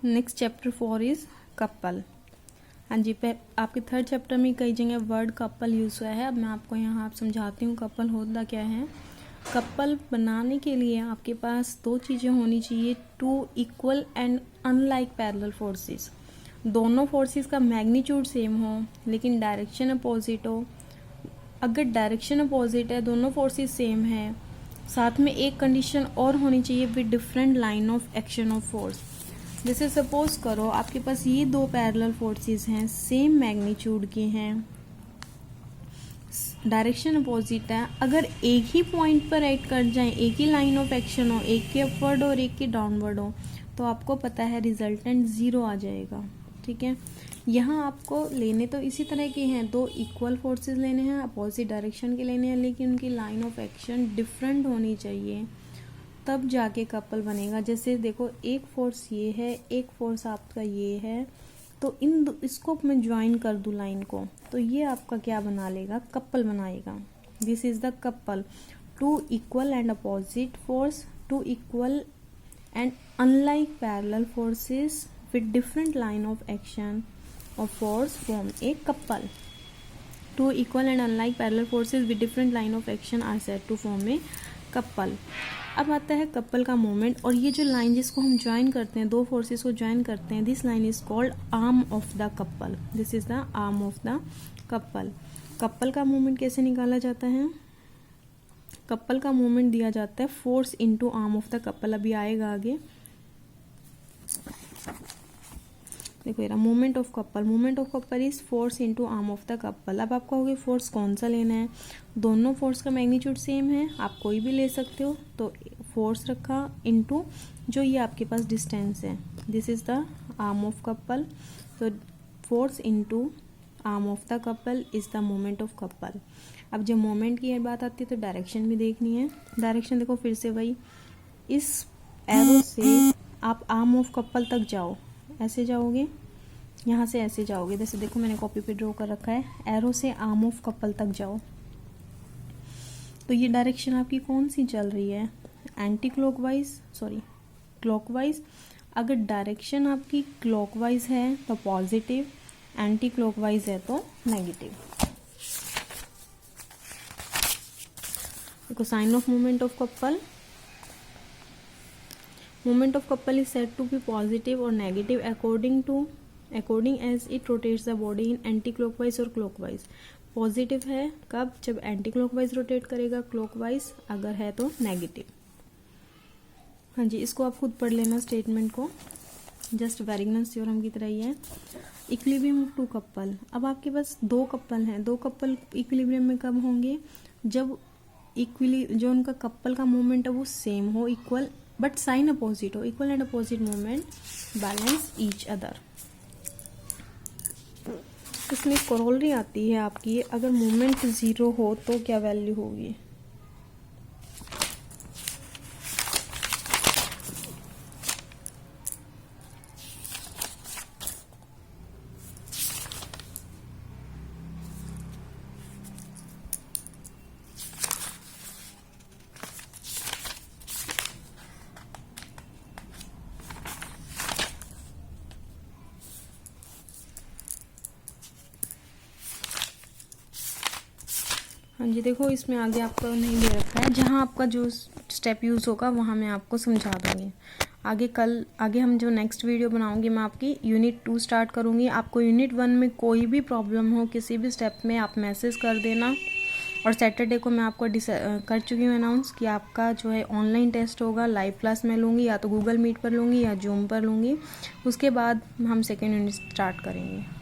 Next chapter 4 is couple. हाँ जी, आपके third chapter में कई जगह वर्ड कपल यूज़ हुआ है। अब मैं आपको यहाँ आप समझाती हूँ कपल होता क्या है। कपल बनाने के लिए आपके पास दो चीज़ें होनी चाहिए, two equal and unlike parallel forces. दोनों फोर्सेस का मैग्नीट्यूड सेम हो लेकिन डायरेक्शन अपोजिट हो। अगर डायरेक्शन अपोजिट है, दोनों फोर्सेस सेम है, साथ में एक कंडीशन और होनी चाहिए with different line of action of force. जैसे सपोज करो आपके पास ये दो पैरेलल फोर्सेस हैं, सेम मैग्नीट्यूड के हैं, डायरेक्शन अपोजिट है। अगर एक ही पॉइंट पर एक्ट कर जाएं, एक ही लाइन ऑफ एक्शन हो, एक के अपवर्ड और एक के डाउनवर्ड हो, तो आपको पता है रिजल्टेंट 0 आ जाएगा। ठीक है, यहाँ आपको लेने तो इसी तरह के हैं, दो इक्वल फोर्सेस लेने हैं, अपोजिट डायरेक्शन के लेने हैं, लेकिन उनकी लाइन ऑफ एक्शन डिफरेंट होनी चाहिए, तब जाके कपल बनेगा। जैसे देखो एक फोर्स ये है, एक फोर्स आपका ये है, तो इसको मैं ज्वाइन कर दूँ लाइन को, तो ये आपका क्या बना लेगा, कपल बनाएगा। This is the couple. Two equal and opposite force, two equal and unlike parallel forces with different line of action of force form a couple. Two equal and unlike parallel forces with different line of action are said to form a couple. अब आता है couple का moment, और ये जो line जिसको हम join करते हैं, दो फोर्सेस को ज्वाइन करते हैं, this line is called arm of the couple. This is the arm of the couple. Couple का मोमेंट कैसे निकाला जाता है? कपल का मोमेंट दिया जाता है force into arm of the couple. अभी आएगा आगे, देखो ये moment of couple. Moment of couple is force into arm of the couple. अब आप कहोगे फोर्स कौन सा लेना है? दोनों फोर्स का मैग्नीट्यूड सेम है, आप कोई भी ले सकते हो, तो फोर्स रखा इनटू जो ये आपके पास डिस्टेंस है, this is the arm of couple. तो force into arm of the couple is the moment of couple. अब जब मोमेंट की बात आती है तो डायरेक्शन भी देखनी है। डायरेक्शन देखो फिर से वही, इस एरो से आप आर्म ऑफ कपल तक जाओ, ऐसे जाओगे, यहाँ से ऐसे जाओगे। जैसे देखो मैंने कॉपी पे ड्रॉ कर रखा है, एरो से आर्म ऑफ कपल तक जाओ, तो ये डायरेक्शन आपकी कौन सी चल रही है? Anti clockwise, sorry clockwise. अगर डायरेक्शन आपकी क्लॉकवाइज है तो पॉजिटिव, एंटी क्लॉकवाइज है तो नेगेटिव। देखो sign of moment of couple. Moment of couple is said to be positive or negative according as it rotates the body in anti-clockwise or clockwise. Positive है कब? जब anti clockwise rotate करेगा, clockwise अगर है तो negative. हाँ जी, इसको आप खुद पढ़ लेना स्टेटमेंट को, जस्ट वेरिगनस थ्योरम की तरह ही है। Equilibrium of two couple. अब आपके पास दो कपल हैं, दो कपल इक्विलिब्रियम में कब होंगे? जब जो उनका कपल का मोमेंट है वो सेम हो, इक्वल, बट साइन अपोजिट हो। Equal and opposite moment balance each other. इसमें कोरोलरी आती है आपकी, अगर मोमेंट 0 हो तो क्या वैल्यू होगी? हाँ जी, देखो इसमें आगे आपको नहीं दे रखा है, जहाँ आपका जो स्टेप यूज़ होगा वहाँ मैं आपको समझा दूँगी। आगे हम जो नेक्स्ट वीडियो बनाऊँगी, मैं आपकी यूनिट 2 स्टार्ट करूँगी। आपको यूनिट 1 में कोई भी प्रॉब्लम हो किसी भी स्टेप में, आप मैसेज कर देना। और सैटरडे को मैं आपको कर चुकी हूँ अनाउंस कि आपका जो है ऑनलाइन टेस्ट होगा, लाइव क्लास में लूँगी, या तो गूगल मीट पर लूँगी या जूम पर लूँगी। उसके बाद हम सेकेंड यूनिट स्टार्ट करेंगे।